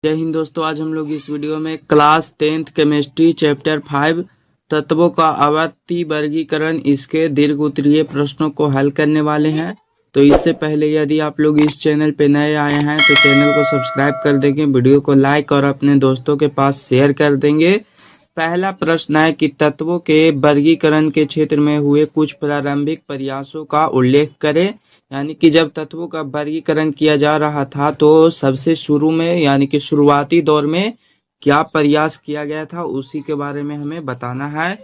जय हिंद दोस्तों। आज हम लोग इस वीडियो में क्लास 10th केमिस्ट्री चैप्टर 5 तत्वों का आवर्ती वर्गीकरण इसके दीर्घ उत्तरीय प्रश्नों को हल करने वाले हैं। तो इससे पहले यदि आप लोग इस चैनल पे नए आए हैं तो चैनल को सब्सक्राइब कर देंगे, वीडियो को लाइक और अपने दोस्तों के पास शेयर कर देंगे। पहला प्रश्न है कि तत्वों के वर्गीकरण के क्षेत्र में हुए कुछ प्रारंभिक प्रयासों का उल्लेख करें। यानी कि जब तत्वों का वर्गीकरण किया जा रहा था तो सबसे शुरू में यानी कि शुरुआती दौर में क्या प्रयास किया गया था उसी के बारे में हमें बताना है।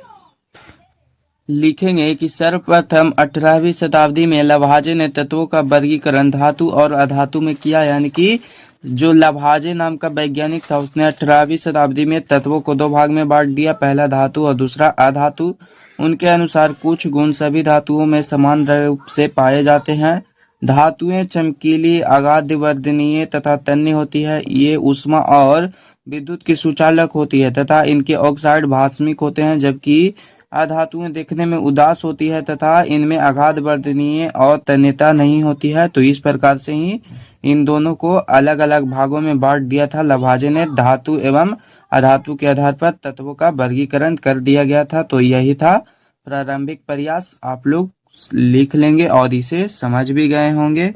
लिखेंगे कि सर्वप्रथम 18वीं शताब्दी में लभाजे ने तत्वों का वर्गीकरण धातु और अधातु में किया। यानी कि जो लभाजे नाम का वैज्ञानिक था उसने 18वीं शताब्दी में तत्वों को दो भाग में बांट दिया, पहला धातु और दूसरा अधातु। उनके अनुसार कुछ गुण सभी धातुओं में समान रूप से पाए जाते हैं। धातुएं चमकीली, अगाध वर्धनीय तथा तन्य होती है। ये ऊष्मा और विद्युत की सुचालक होती है तथा इनके ऑक्साइड भास्मिक होते हैं, जबकि अधातुएं देखने में उदास होती है तथा इनमें अगाध वर्धनीय और तन्यता नहीं होती है। तो इस प्रकार से ही इन दोनों को अलग अलग भागों में बांट दिया था लभाजे ने। धातु एवं अधातु के आधार पर तत्वों का वर्गीकरण कर दिया गया था। तो यही था प्रारंभिक प्रयास। आप लोग लिख लेंगे और इसे समझ भी गए होंगे।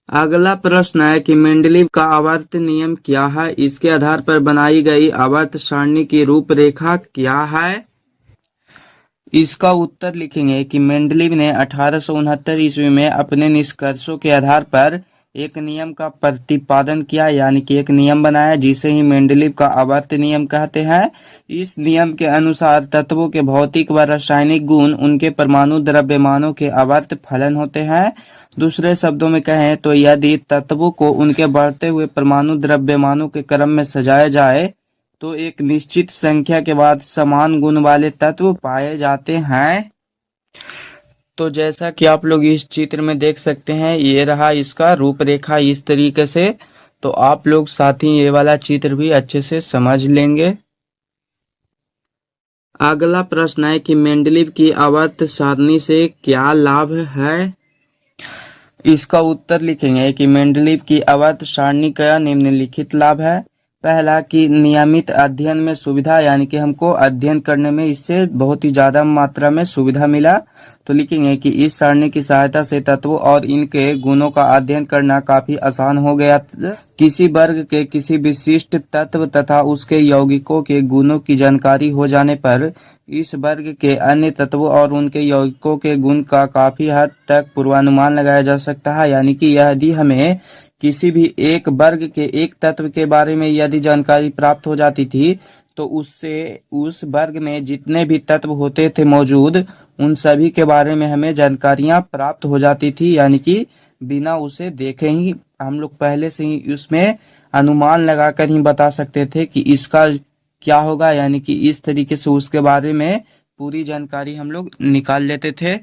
अगला प्रश्न है कि मेंडलीव का आवर्त नियम क्या है, इसके आधार पर बनाई गई आवर्त सारणी की रूपरेखा क्या है। इसका उत्तर लिखेंगे कि मेंडलीव ने 1869 ईस्वी में अपने निष्कर्षों के आधार पर एक नियम का प्रतिपादन किया, यानी कि एक नियम बनाया जिसे ही मेंडलीव का आवर्त नियम कहते हैं। इस नियम के अनुसार तत्वों के भौतिक व रासायनिक गुण उनके परमाणु द्रव्यमानों के आवर्त फलन होते हैं। दूसरे शब्दों में कहें तो यदि तत्वों को उनके बढ़ते हुए परमाणु द्रव्यमानों के क्रम में सजाया जाए तो एक निश्चित संख्या के बाद समान गुण वाले तत्व पाए जाते हैं। तो जैसा कि आप लोग इस चित्र में देख सकते हैं, ये रहा इसका रूपरेखा इस तरीके से। तो आप लोग साथ ही ये वाला चित्र भी अच्छे से समझ लेंगे। अगला प्रश्न है कि मेंडलीव की आवर्त सारणी से क्या लाभ है। इसका उत्तर लिखेंगे कि मेंडलीव की आवर्त सारणी का निम्नलिखित लाभ है। पहला कि नियमित अध्ययन में सुविधा, यानी कि हमको अध्ययन करने में इससे बहुत ही ज्यादा मात्रा में सुविधा मिला। तो लिखेंगे कि इस सारणी की सहायता से तत्वों और इनके गुणों का अध्ययन करना काफी आसान हो गया। किसी वर्ग के किसी विशिष्ट तत्व तथा उसके यौगिकों के गुणों की जानकारी हो जाने पर इस वर्ग के अन्य तत्वों और उनके यौगिकों के गुण का काफी हद तक पूर्वानुमान लगाया जा सकता है। यानी कि यदि हमें किसी भी एक वर्ग के एक तत्व के बारे में यदि जानकारी प्राप्त हो जाती थी तो उससे उस वर्ग में जितने भी तत्व होते थे मौजूद उन सभी के बारे में हमें जानकारियां प्राप्त हो जाती थी। यानी कि बिना उसे देखे ही हम लोग पहले से ही उसमें अनुमान लगाकर ही बता सकते थे कि इसका क्या होगा। यानी कि इस तरीके से उसके बारे में पूरी जानकारी हम लोग निकाल लेते थे।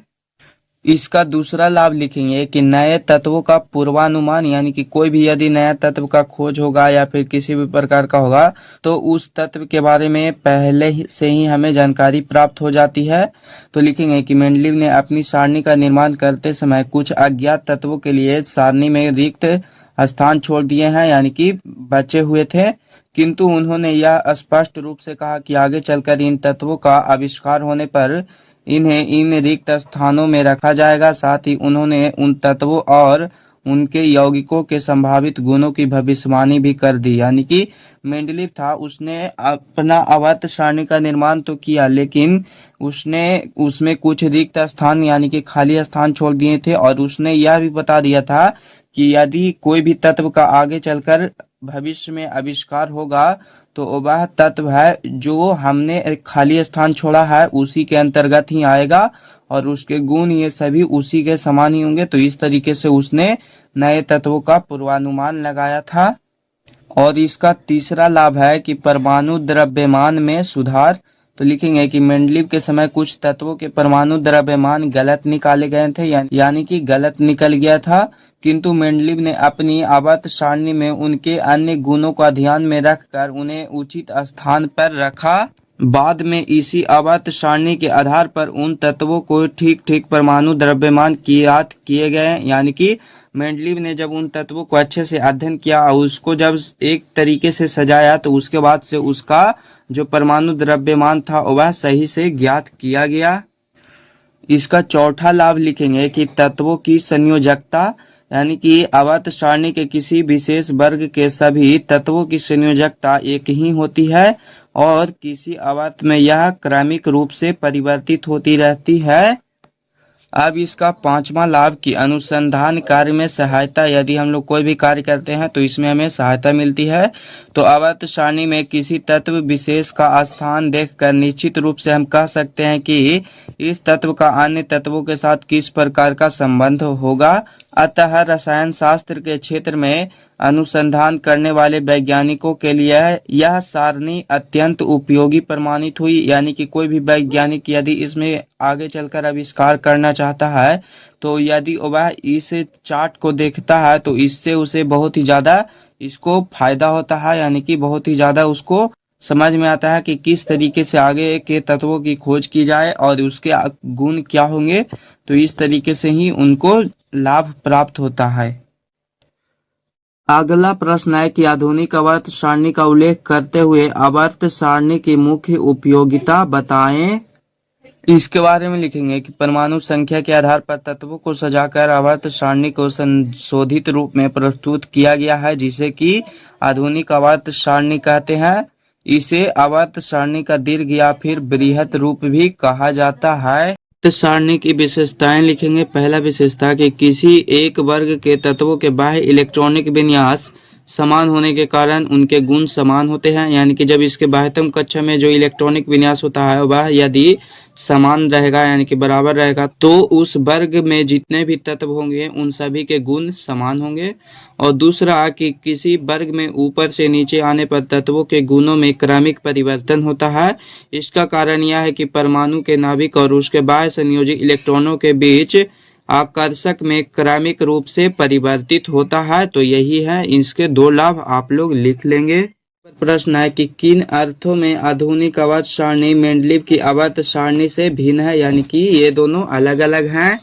इसका दूसरा लाभ लिखेंगे कि नए तत्वों का पूर्वानुमान, यानी कि कोई भी यदि नया तत्व का खोज होगा या फिर किसी भी प्रकार का होगा तो उस तत्व के बारे में पहले से ही हमें जानकारी प्राप्त हो जाती है। तो लिखेंगे कि मेंडलीव ने अपनी सारणी का निर्माण करते समय कुछ अज्ञात तत्वों के लिए सारणी में रिक्त स्थान छोड़ दिए हैं, यानी कि बचे हुए थे, किंतु उन्होंने यह स्पष्ट रूप से कहा कि आगे चलकर इन तत्वों का आविष्कार होने पर इन्हें इन रिक्त स्थानों में रखा जाएगा। साथ ही उन्होंने उन तत्वों और उनके यौगिकों के संभावित गुणों की भविष्यवाणी भी कर दी। यानी कि मेंडलीव था, उसने अपना आवर्त सारणी का निर्माण तो किया लेकिन उसने उसमें कुछ रिक्त स्थान यानी कि खाली स्थान छोड़ दिए थे और उसने यह भी बता दिया था कि यदि कोई भी तत्व का आगे चलकर भविष्य में आविष्कार होगा तो वह तत्व है जो हमने एक खाली स्थान छोड़ा है उसी के अंतर्गत ही आएगा और उसके गुण ये सभी उसी के समान ही होंगे। तो इस तरीके से उसने नए तत्वों का पूर्वानुमान लगाया था। और इसका तीसरा लाभ है कि परमाणु द्रव्यमान में सुधार। तो लिखेंगे कि मेंडलीव के समय कुछ तत्वों के परमाणु द्रव्यमान गलत निकाले गए थे, यानी कि गलत निकल गया था, किंतु मेंडलीव ने अपनी आवर्त सारणी में उनके अन्य गुणों का ध्यान में रखकर उन्हें उचित स्थान पर रखा। बाद में इसी आवर्त सारणी के आधार पर उन तत्वों को ठीक ठीक परमाणु द्रव्यमान ज्ञात किए गए, यानी कि मेंडलीव ने जब उन तत्वों को अच्छे से अध्ययन किया और उसको जब एक तरीके से सजाया तो उसके बाद से उसका जो परमाणु द्रव्यमान था वह सही से ज्ञात किया गया। इसका चौथा लाभ लिखेंगे कि तत्वों की संयोजकता, यानी कि आवर्त सारणी के किसी विशेष वर्ग के सभी तत्वों की संयोजकता एक ही होती है और किसी आवर्त में यह क्रमिक रूप से परिवर्तित होती रहती है। अब इसका पांचवा लाभ की अनुसंधान कार्य में सहायता, यदि हम लोग कोई भी कार्य करते हैं तो इसमें हमें सहायता मिलती है। तो आवर्त सारणी में किसी तत्व विशेष का स्थान देखकर निश्चित रूप से हम कह सकते हैं कि इस तत्व का अन्य तत्वों के साथ किस प्रकार का संबंध होगा। अतः रसायन शास्त्र के क्षेत्र में अनुसंधान करने वाले वैज्ञानिकों के लिए यह सारणी अत्यंत उपयोगी प्रमाणित हुई। यानी कि कोई भी वैज्ञानिक यदि इसमें आगे चलकर आविष्कार करना चाहता है तो यदि वह इस चार्ट को देखता है तो इससे उसे बहुत ही ज़्यादा इसको फायदा होता है, यानी कि बहुत ही ज़्यादा उसको समझ में आता है कि किस तरीके से आगे के तत्वों की खोज की जाए और उसके गुण क्या होंगे। तो इस तरीके से ही उनको लाभ प्राप्त होता है। अगला प्रश्न है कि आधुनिक आवर्त सारणी का उल्लेख करते हुए आवर्त सारणी की मुख्य उपयोगिता बताएं। इसके बारे में लिखेंगे कि परमाणु संख्या के आधार पर तत्वों को सजाकर आवर्त सारणी को संशोधित रूप में प्रस्तुत किया गया है, जिसे कि आधुनिक आवर्त सारणी कहते हैं। इसे आवर्त सारणी का दीर्घ या फिर बृहत रूप भी कहा जाता है। सारणी की विशेषताएं लिखेंगे। पहला विशेषता कि किसी एक वर्ग के तत्वों के बाह्य इलेक्ट्रॉनिक विन्यास समान होने के कारण उनके गुण समान होते हैं। यानी कि जब इसके बाह्यतम कक्षा में जो इलेक्ट्रॉनिक विन्यास होता है वह यदि समान रहेगा यानी कि बराबर रहेगा तो उस वर्ग में जितने भी तत्व होंगे उन सभी के गुण समान होंगे। और दूसरा कि किसी वर्ग में ऊपर से नीचे आने पर तत्वों के गुणों में क्रमिक परिवर्तन होता है। इसका कारण यह है कि परमाणु के नाभिक और उसके बाह्य संयोजी इलेक्ट्रॉनों के बीच आकर्षक में क्रमिक रूप से परिवर्तित होता है। तो यही है, इसके दो लाभ आप लोग लिख लेंगे। प्रश्न है कि किन अर्थों में आधुनिक आवर्त सारणी मेंडलीव की आवर्त सारणी से भिन्न है, यानी कि ये दोनों अलग अलग हैं,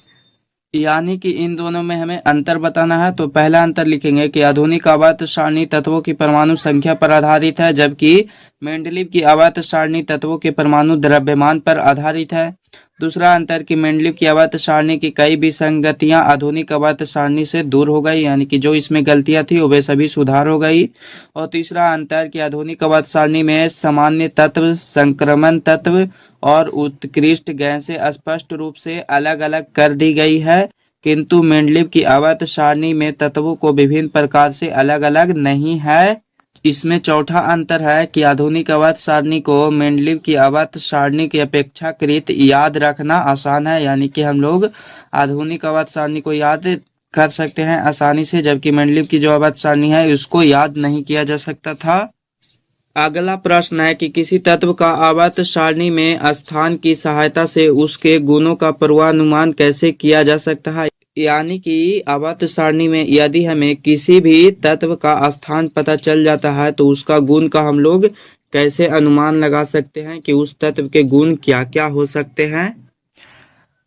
यानी कि इन दोनों में हमें अंतर बताना है। तो पहला अंतर लिखेंगे कि आधुनिक आवर्त सारणी तत्वों की परमाणु संख्या पर आधारित है, जबकि मेंडलीव की आवर्त सारणी तत्वों के परमाणु द्रव्यमान पर आधारित है। दूसरा अंतर कि मेंडलीव की आवर्त सारणी की कई विसंगतियां आधुनिक आवर्त सारणी से दूर हो गई, यानी कि जो इसमें गलतियां थी वे सभी सुधार हो गई। और तीसरा अंतर कि आधुनिक आवर्त सारणी में सामान्य तत्व, संक्रमण तत्व और उत्कृष्ट गैसें स्पष्ट रूप से अलग अलग कर दी गई है, किंतु मेंडलीव की आवर्त सारणी में तत्वों को विभिन्न प्रकार से अलग अलग नहीं है। इसमें चौथा अंतर है कि आधुनिक आवर्त सारणी को मेंडलीव की आवर्त सारणी की अपेक्षाकृत याद रखना आसान है, यानी कि हम लोग आधुनिक आवर्त सारणी को याद कर सकते हैं आसानी से, जबकि मेंडलीव की जो आवर्त सारणी है उसको याद नहीं किया जा सकता था। अगला प्रश्न है कि किसी तत्व का आवर्त सारणी में स्थान की सहायता से उसके गुणों का पूर्वानुमान कैसे किया जा सकता है। यानी कि आवर्त सारणी में यदि हमें किसी भी तत्व का स्थान पता चल जाता है तो उसका गुण का हम लोग कैसे अनुमान लगा सकते हैं कि उस तत्व के गुण क्या क्या हो सकते हैं।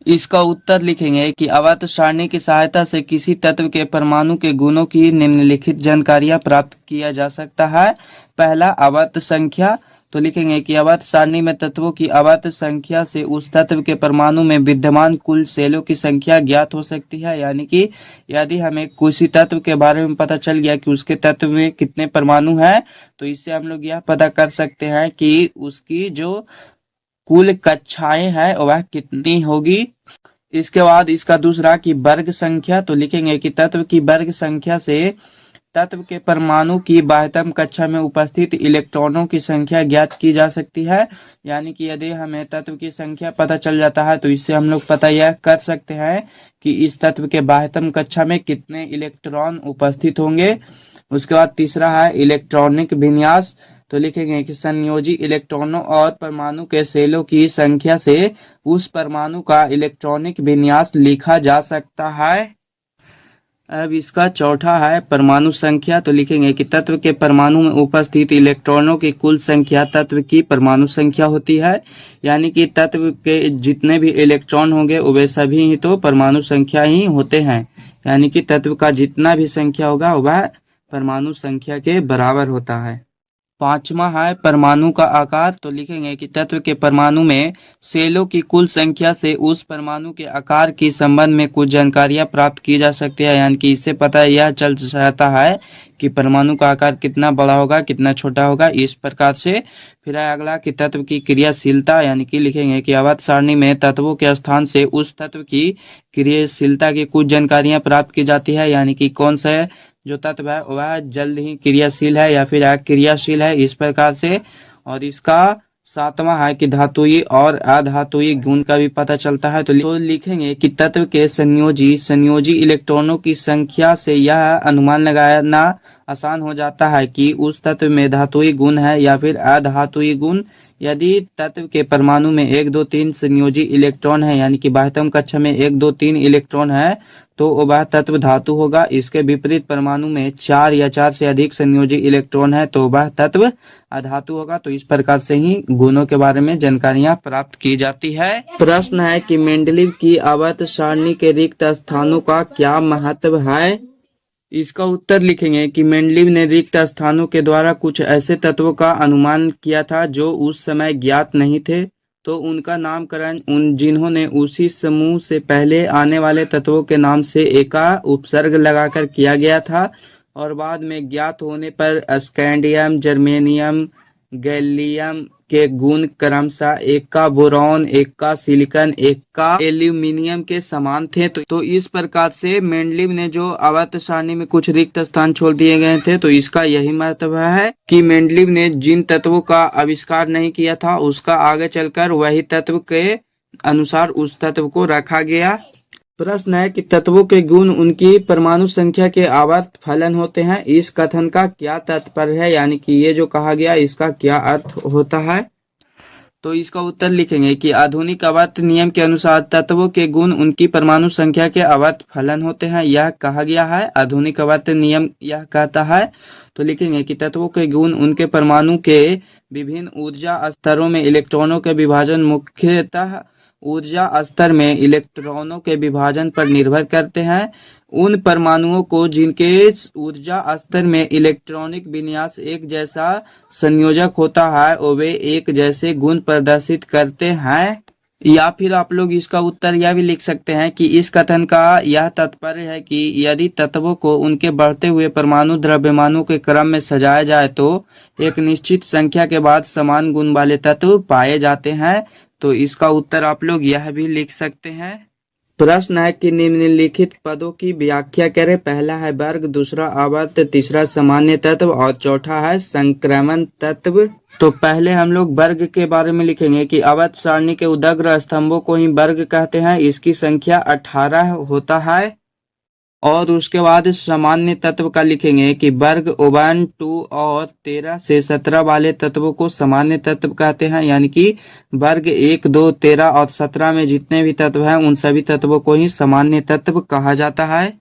इसका उत्तर लिखेंगे कि आवर्त सारणी की सहायता से किसी तत्व के परमाणु के गुणों की निम्नलिखित जानकारियां प्राप्त किया जा सकता है। पहला, आवर्त संख्या। तो लिखेंगे कि आवर्त सारणी में तत्वों की आवर्त संख्या से उस तत्व के परमाणु में विद्यमान कुल सेलों की संख्या ज्ञात हो सकती है। यानी कि यदि हमें किसी तत्व के बारे में पता चल गया कि उसके तत्व में कितने परमाणु हैं तो इससे हम लोग यह पता कर सकते हैं कि उसकी जो कुल कक्षाएं हैं वह कितनी होगी। इसके बाद इसका दूसरा कि वर्ग संख्या। तो लिखेंगे कि तत्व की वर्ग संख्या से तत्व के परमाणु की बाह्यतम कक्षा में उपस्थित इलेक्ट्रॉनों की संख्या ज्ञात की जा सकती है। यानी कि यदि हमें तत्व की संख्या पता चल जाता है तो इससे हम लोग पता यह कर सकते हैं कि इस तत्व के बाह्यतम कक्षा में कितने इलेक्ट्रॉन उपस्थित होंगे। उसके बाद तीसरा है इलेक्ट्रॉनिक विन्यास। तो लिखेंगे कि संयोजी इलेक्ट्रॉनों और परमाणु के सेलों की संख्या से उस परमाणु का इलेक्ट्रॉनिक विन्यास लिखा जा सकता है। अब इसका चौथा है परमाणु संख्या। तो लिखेंगे कि तत्व के परमाणु में उपस्थित इलेक्ट्रॉनों की कुल संख्या तत्व की परमाणु संख्या होती है। यानी कि तत्व के जितने भी इलेक्ट्रॉन होंगे वे सभी ही तो परमाणु संख्या ही होते हैं। यानी कि तत्व का जितना भी संख्या होगा वह परमाणु संख्या के बराबर होता है। पांचवा है परमाणु का आकार। तो लिखेंगे कि तत्व के परमाणु में सेलों की कुल संख्या से उस परमाणु के आकार के संबंध में कुछ जानकारियां प्राप्त की जा सकती है, यानी कि इससे पता यह चल जाता है कि परमाणु का आकार कितना बड़ा होगा कितना छोटा होगा, इस प्रकार से। फिर है अगला कि तत्व की क्रियाशीलता, यानी कि लिखेंगे कि आवर्त सारणी में तत्वों के स्थान से उस तत्व की क्रियाशीलता की कुछ जानकारियां प्राप्त की जाती है, यानी कि कौन सा जो तत्व है वह जल्द ही क्रियाशील है या फिर अक्रियाशील है, इस प्रकार से। और इसका सातवां है कि धातुई और अधातुई गुण का भी पता चलता है। तो लिखेंगे कि तत्व के संयोजी इलेक्ट्रॉनों की संख्या से यह अनुमान लगाना आसान हो जाता है कि उस तत्व में धातुई गुण है या फिर अधातुई गुण। यदि तत्व के परमाणु में 1 2 3 संयोजी इलेक्ट्रॉन है, यानी कि बाह्यतम कक्षा में 1 2 3 इलेक्ट्रॉन है, तो वह तत्व धातु होगा। इसके विपरीत परमाणु में 4 या 4 से अधिक संयोजी इलेक्ट्रॉन है तो वह तत्व अधातु होगा। तो इस प्रकार से ही गुणों के बारे में जानकारियां प्राप्त की जाती है। प्रश्न है कि मेंडलीव की आवर्त सारणी के रिक्त स्थानों का क्या महत्व है। इसका उत्तर लिखेंगे कि मेंडलीव ने रिक्त स्थानों के द्वारा कुछ ऐसे तत्वों का अनुमान किया था जो उस समय ज्ञात नहीं थे, तो उनका नामकरण उन जिन्होंने उसी समूह से पहले आने वाले तत्वों के नाम से एका उपसर्ग लगाकर किया गया था, और बाद में ज्ञात होने पर स्कैंडियम, जर्मेनियम, गैलियम के गुण क्रमशः एक का बोरॉन, एक का सिलिकॉन, एक का एल्यूमिनियम के समान थे। तो इस प्रकार से मेंडलीव ने जो आवर्त सारणी में कुछ रिक्त स्थान छोड़ दिए गए थे, तो इसका यही महत्व है कि मेंडलीव ने जिन तत्वों का आविष्कार नहीं किया था उसका आगे चलकर वही तत्व के अनुसार उस तत्व को रखा गया। प्रश्न है कि तत्वों के गुण उनकी परमाणु संख्या के आवर्त फलन होते हैं। इस कथन का क्या तात्पर्य है, यानी कि ये जो कहा गया इसका क्या अर्थ होता है। तो इसका उत्तर लिखेंगे कि आधुनिक आवर्त नियम के अनुसार तत्वों के गुण उनकी परमाणु संख्या के आवर्त फलन होते हैं, यह कहा गया है। आधुनिक आवर्त नियम यह कहता है। तो लिखेंगे कि तत्वों के गुण उनके परमाणु के विभिन्न ऊर्जा स्तरों में इलेक्ट्रॉनों के विभाजन, मुख्यतः ऊर्जा स्तर में इलेक्ट्रॉनों के विभाजन पर निर्भर करते हैं। उन परमाणुओं को जिनके ऊर्जा स्तर में इलेक्ट्रॉनिक विन्यास एक जैसा संयोजक होता है और वे एक जैसे गुण प्रदर्शित करते हैं। या फिर आप लोग इसका उत्तर यह भी लिख सकते हैं कि इस कथन का यह तात्पर्य है कि यदि तत्वों को उनके बढ़ते हुए परमाणु द्रव्यमानों के क्रम में सजाया जाए तो एक निश्चित संख्या के बाद समान गुण वाले तत्व पाए जाते हैं। तो इसका उत्तर आप लोग यह भी लिख सकते हैं। प्रश्न है कि निम्नलिखित पदों की व्याख्या करें। पहला है वर्ग, दूसरा आवर्त, तीसरा सामान्य तत्व और चौथा है संक्रमण तत्व। तो पहले हम लोग वर्ग के बारे में लिखेंगे कि आवर्त सारणी के उदग्र स्तंभों को ही वर्ग कहते हैं। इसकी संख्या 18 होता है। और उसके बाद सामान्य तत्व का लिखेंगे कि वर्ग 1 2 और 13 से 17 वाले तत्वों को सामान्य तत्व कहते हैं, यानी कि वर्ग 1 2 13 और 17 में जितने भी तत्व हैं उन सभी तत्वों को ही सामान्य तत्व कहा जाता है।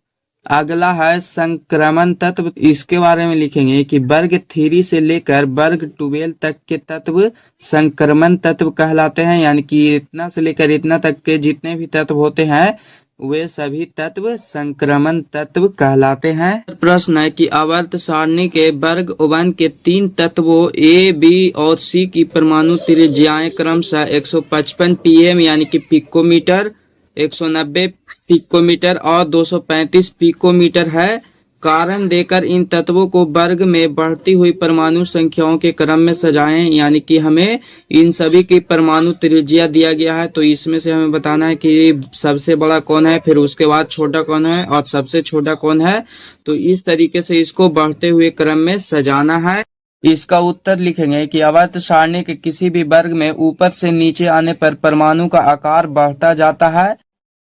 अगला है संक्रमण तत्व। इसके बारे में लिखेंगे कि वर्ग 3 से लेकर वर्ग 12 तक के तत्व संक्रमण तत्व कहलाते हैं, यानी कि इतना से लेकर इतना तक के जितने भी तत्व होते हैं वे सभी तत्व संक्रमण तत्व कहलाते हैं। प्रश्न है कि आवर्त सारणी के वर्ग 1 के 3 तत्वों ए, बी और सी की परमाणु त्रिज्याएं क्रमशः 155 pm यानी कि पिकोमीटर, 190 पिकोमीटर और 235 पिकोमीटर है। कारण देकर इन तत्वों को वर्ग में बढ़ती हुई परमाणु संख्याओं के क्रम में सजाएं, यानी कि हमें इन सभी की परमाणु त्रिज्या दिया गया है, तो इसमें से हमें बताना है कि सबसे बड़ा कौन है, फिर उसके बाद छोटा कौन है और सबसे छोटा कौन है। तो इस तरीके से इसको बढ़ते हुए क्रम में सजाना है। इसका उत्तर लिखेंगे कि आवर्त सारणी के किसी भी वर्ग में ऊपर से नीचे आने पर परमाणु का आकार बढ़ता जाता है,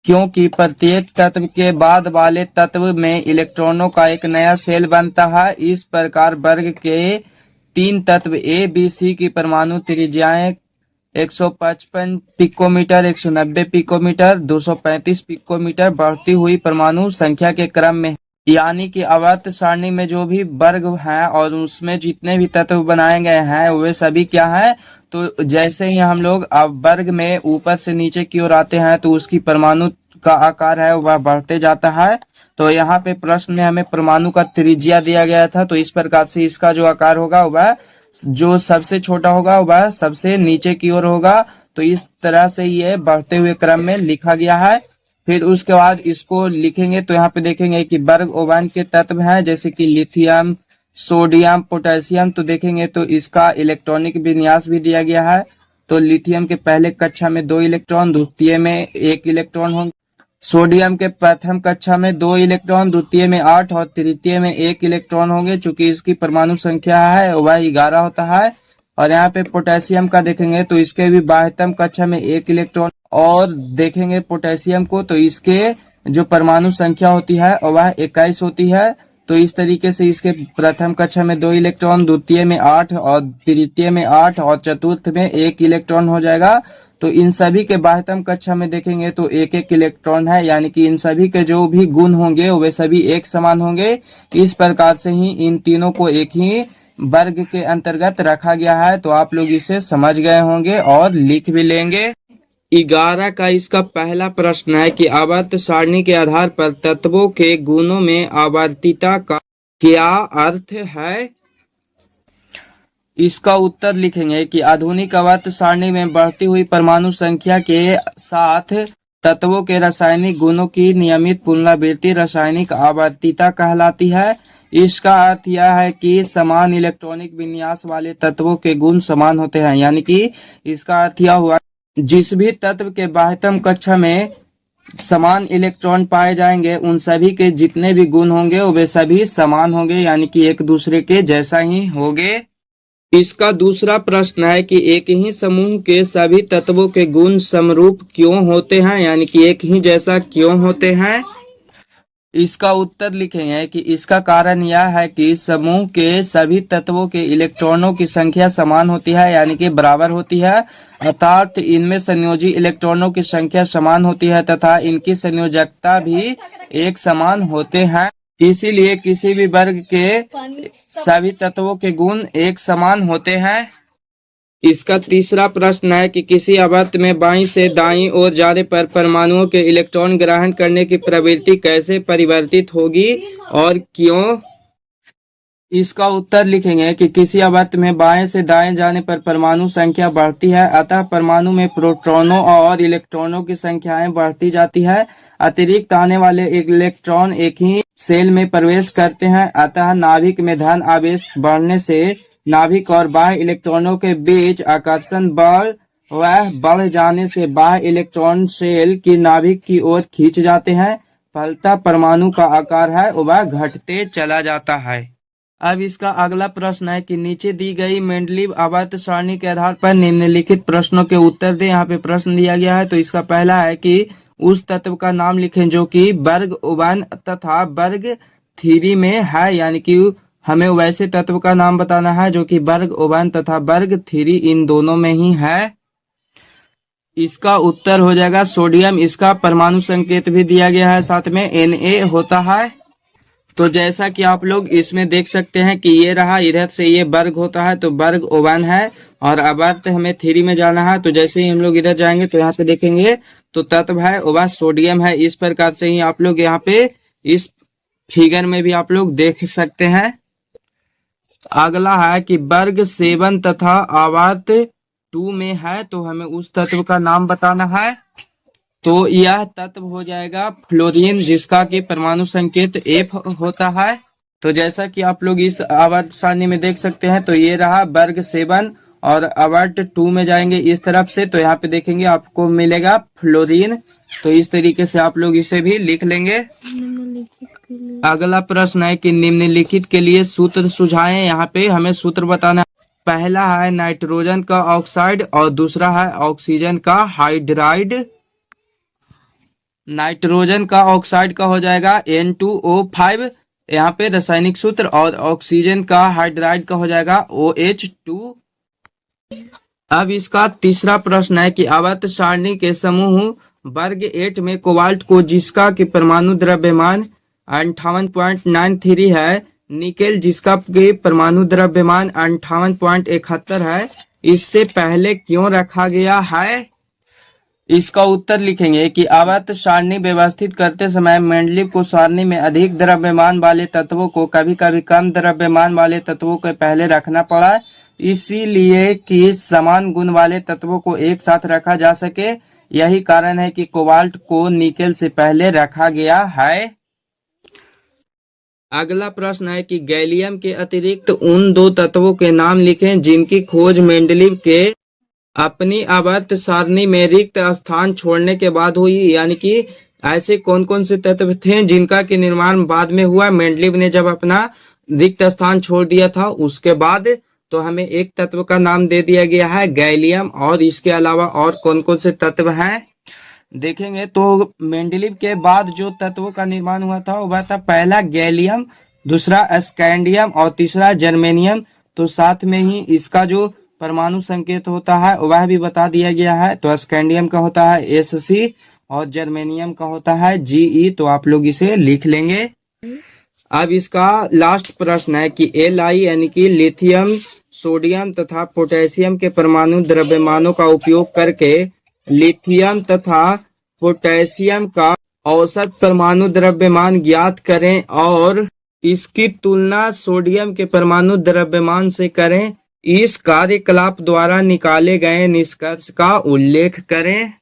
क्योंकि प्रत्येक तत्व के बाद वाले तत्व में इलेक्ट्रॉनों का एक नया सेल बनता है। इस प्रकार वर्ग के 3 तत्व ए, बी, सी की परमाणु त्रिज्याएं 155 पिकोमीटर, 190 पिकोमीटर, 235 पिकोमीटर बढ़ती हुई परमाणु संख्या के क्रम में, यानी कि आवर्त सारणी में जो भी वर्ग है और उसमें जितने भी तत्व बनाए गए हैं वे सभी क्या है। तो जैसे ही हम लोग अब वर्ग में ऊपर से नीचे की ओर आते हैं तो उसकी परमाणु का आकार है वह बढ़ते जाता है। तो यहाँ पे प्रश्न में हमें परमाणु का त्रिज्या दिया गया था, तो इस प्रकार से इसका जो आकार होगा वह जो सबसे छोटा होगा वह सबसे नीचे की ओर होगा। तो इस तरह से ये बढ़ते हुए क्रम में लिखा गया है। फिर उसके बाद इसको लिखेंगे तो यहाँ पे देखेंगे कि वर्ग ओवन के तत्व हैं जैसे कि लिथियम, सोडियम, पोटेशियम। तो देखेंगे तो इसका इलेक्ट्रॉनिक विन्यास भी दिया गया है। तो लिथियम के पहले कक्षा में 2 इलेक्ट्रॉन, द्वितीय में 1 इलेक्ट्रॉन होंगे। सोडियम के प्रथम कक्षा में 2 इलेक्ट्रॉन, द्वितीय में 8 और तृतीय में 1 इलेक्ट्रॉन होंगे। चूंकि इसकी परमाणु संख्या है वह 11 होता है। और यहाँ पे पोटेशियम का देखेंगे तो इसके भी 22वीं कक्षा में 1 इलेक्ट्रॉन, और देखेंगे पोटेशियम को तो इसके जो परमाणु संख्या होती है वह 21 होती है। तो इस तरीके से इसके प्रथम कक्षा में 2 इलेक्ट्रॉन, द्वितीय में 8 और तृतीय में 8 और चतुर्थ में 1 इलेक्ट्रॉन हो जाएगा। तो इन सभी के 22वीं कक्षा में देखेंगे तो 1-1 इलेक्ट्रॉन है, यानी कि इन सभी के जो भी गुण होंगे वे सभी एक समान होंगे। इस प्रकार से ही इन तीनों को एक ही वर्ग के अंतर्गत रखा गया है। तो आप लोग इसे समझ गए होंगे और लिख भी लेंगे। 11 का इसका पहला प्रश्न है कि आवर्त सारणी के आधार पर तत्वों के गुणों में आवर्तिता का क्या अर्थ है। इसका उत्तर लिखेंगे कि आधुनिक आवर्त सारणी में बढ़ती हुई परमाणु संख्या के साथ तत्वों के रासायनिक गुणों की नियमित पुनरावृत्ति रासायनिक आवर्तिता कहलाती है। इसका अर्थ यह है कि समान इलेक्ट्रॉनिक विन्यास वाले तत्वों के गुण समान होते हैं, यानी कि इसका अर्थ यह हुआ जिस भी तत्व के 22वीं कक्षा में समान इलेक्ट्रॉन पाए जाएंगे उन सभी के जितने भी गुण होंगे वे सभी समान होंगे, यानी कि एक दूसरे के जैसा ही होंगे। इसका दूसरा प्रश्न है कि एक ही समूह के सभी तत्वों के गुण समरूप क्यों होते हैं, यानी कि एक ही जैसा क्यों होते हैं। इसका उत्तर लिखेंगे कि इसका कारण यह है कि समूह के सभी तत्वों के इलेक्ट्रॉनों की संख्या समान होती है, यानी कि बराबर होती है। अर्थात इनमें संयोजी इलेक्ट्रॉनों की संख्या समान होती है तथा इनकी संयोजकता भी एक समान होते हैं। इसीलिए किसी भी वर्ग के सभी तत्वों के गुण एक समान होते हैं। इसका तीसरा प्रश्न है कि किसी आवर्त में बाईं से दाईं ओर जाने पर परमाणुओं के इलेक्ट्रॉन ग्रहण करने की प्रवृत्ति कैसे परिवर्तित होगी और क्यों। इसका उत्तर लिखेंगे कि किसी आवर्त में बाएं से दाएं जाने पर परमाणु संख्या बढ़ती है, अतः परमाणु में प्रोटॉनों और इलेक्ट्रॉनों की संख्याएं बढ़ती जाती है। अतिरिक्त आने वाले इलेक्ट्रॉन एक ही सेल में प्रवेश करते हैं, अतः नाभिक में धन आवेश बढ़ने से नाभिक और बाह्य इलेक्ट्रॉनों के बीच आकर्षण बल वह बढ़ जाने से बाह्य इलेक्ट्रॉन सेल की नाभिक की ओर खींच जाते हैं। फलतः परमाणु का आकार है वह घटते चला जाता है। अब इसका अगला प्रश्न है कि नीचे दी गई मेंडलीव आवर्त सारणी के आधार पर निम्नलिखित प्रश्नों के उत्तर दें। यहाँ पे प्रश्न दिया गया है। तो इसका पहला है कि उस तत्व का नाम लिखें जो कि वर्ग 1 तथा वर्ग 3 में है, यानी कि हमें वैसे तत्व का नाम बताना है जो कि वर्ग 1 तथा वर्ग 3 इन दोनों में ही है। इसका उत्तर हो जाएगा सोडियम। इसका परमाणु संकेत भी दिया गया है, साथ में Na होता है। तो जैसा कि आप लोग इसमें देख सकते हैं कि ये रहा, इधर से ये वर्ग होता है तो वर्ग 1 है और आवर्त हमें 3 में जाना है। तो जैसे ही हम लोग इधर जाएंगे तो यहाँ पे देखेंगे तो तत्व है वह सोडियम है। इस प्रकार से ही आप लोग यहाँ पे इस फिगर में भी आप लोग देख सकते हैं। अगला है कि वर्ग 7 तथा आवर्त 2 में है, तो हमें उस तत्व का नाम बताना है। तो यह तत्व हो जाएगा फ्लोरीन, जिसका कि परमाणु संकेत F होता है। तो जैसा कि आप लोग इस आवर्त सारणी में देख सकते हैं तो ये रहा वर्ग 7 और आवर्त 2 में जाएंगे इस तरफ से तो यहाँ पे देखेंगे आपको मिलेगा फ्लोरीन। तो इस तरीके से आप लोग इसे भी लिख लेंगे। अगला प्रश्न है कि निम्नलिखित के लिए सूत्र सुझाएं। यहाँ पे हमें सूत्र बताना है। पहला है नाइट्रोजन का ऑक्साइड और दूसरा है ऑक्सीजन का हाइड्राइड। नाइट्रोजन का ऑक्साइड का हो जाएगा N2O5 यहाँ पे रासायनिक सूत्र, और ऑक्सीजन का हाइड्राइड का हो जाएगा OH2। अब इसका तीसरा प्रश्न है कि आवर्त सारणी के समूह वर्ग 8 में कोबाल्ट को, जिसका कि परमाणु द्रव्यमान 58.93 है, निकेल जिसका कि परमाणु द्रव्यमान 58.71 है, इससे पहले क्यों रखा गया है। इसका उत्तर लिखेंगे कि आवर्त सारणी व्यवस्थित करते समय मेंडलीव को सारणी में अधिक द्रव्यमान वाले तत्वों को कभी कभी कम द्रव्यमान वाले तत्वों के पहले रखना पड़ा, इसीलिए कि समान गुण वाले तत्वों को एक साथ रखा जा सके। यही कारण है कि कोबाल्ट को निकेल से पहले रखा गया है। अगला प्रश्न है कि गैलियम के अतिरिक्त उन दो तत्वों के नाम लिखें जिनकी खोज मेंडलीव के अपनी आवर्त सारणी में रिक्त स्थान छोड़ने के बाद हुई, यानी कि ऐसे कौन कौन से तत्व थे जिनका के निर्माण बाद में हुआ। मेंडलीव ने जब अपना रिक्त स्थान छोड़ दिया था उसके बाद, तो हमें एक तत्व का नाम दे दिया गया है गैलियम। और इसके अलावा और कौन कौन से तत्व हैं देखेंगे तो मेंडलीव के बाद जो तत्वों का निर्माण हुआ था वह था पहला गैलियम, दूसरा स्कैंडियम और तीसरा जर्मेनियम। तो साथ में ही इसका जो परमाणु संकेत होता है वह भी बता दिया गया है। तो स्कैंडियम का होता है Sc और जर्मेनियम का होता है Ge। तो आप लोग इसे लिख लेंगे। अब इसका लास्ट प्रश्न है कि Li यानी कि लिथियम, सोडियम तथा पोटेशियम के परमाणु द्रव्यमानों का उपयोग करके लिथियम तथा पोटेशियम का औसत परमाणु द्रव्यमान ज्ञात करें और इसकी तुलना सोडियम के परमाणु द्रव्यमान से करें। इस कार्यकलाप द्वारा निकाले गए निष्कर्ष का उल्लेख करें।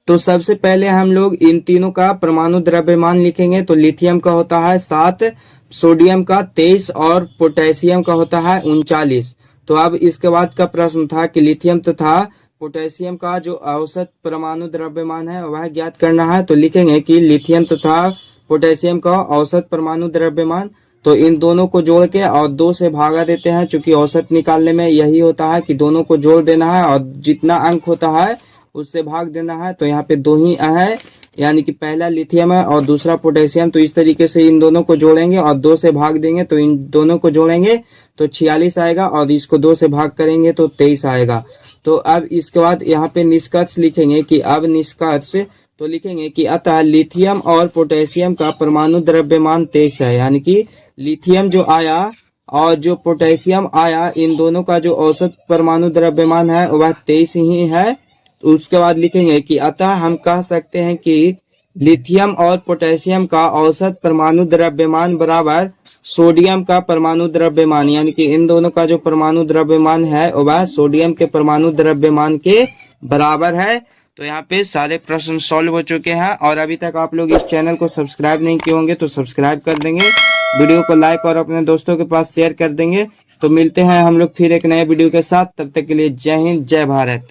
तो सबसे पहले हम लोग इन तीनों का परमाणु द्रव्यमान लिखेंगे। तो लिथियम का होता है 7, सोडियम का 23 और पोटेशियम का होता है 39। तो अब इसके बाद का प्रश्न था कि लिथियम तथा पोटेशियम का जो औसत परमाणु द्रव्यमान है वह ज्ञात करना है। तो लिखेंगे कि लिथियम तथा पोटेशियम का औसत परमाणु द्रव्यमान, तो इन दोनों को जोड़ के और 2 से भागा देते हैं, क्योंकि औसत निकालने में यही होता है कि दोनों को जोड़ देना है और जितना अंक होता है उससे भाग देना है। तो यहाँ पे 2 ही है, यानी कि पहला लिथियम है और दूसरा पोटेशियम। तो इस तरीके से इन दोनों को जोड़ेंगे और 2 से भाग देंगे, तो इन दोनों को जोड़ेंगे तो 46 आएगा और इसको 2 से भाग करेंगे तो 23 आएगा। तो अब इसके बाद यहाँ पे निष्कर्ष लिखेंगे कि अब निष्कर्ष तो लिखेंगे कि अतः लिथियम और पोटेशियम का परमाणु द्रव्यमान 23 है, यानी कि लिथियम जो आया और जो पोटेशियम आया इन दोनों का जो औसत परमाणु द्रव्यमान है वह 23 ही है। तो उसके बाद लिखेंगे कि अतः हम कह सकते हैं कि लिथियम और पोटेशियम का औसत परमाणु द्रव्यमान बराबर सोडियम का परमाणु द्रव्यमान, यानी कि इन दोनों का जो परमाणु द्रव्यमान है वह सोडियम के परमाणु द्रव्यमान के बराबर है। तो यहाँ पे सारे प्रश्न सॉल्व हो चुके हैं। और अभी तक आप लोग इस चैनल को सब्सक्राइब नहीं किए होंगे तो सब्सक्राइब कर देंगे, वीडियो को लाइक और अपने दोस्तों के पास शेयर कर देंगे। तो मिलते हैं हम लोग फिर एक नए वीडियो के साथ, तब तक के लिए जय हिंद, जय भारत।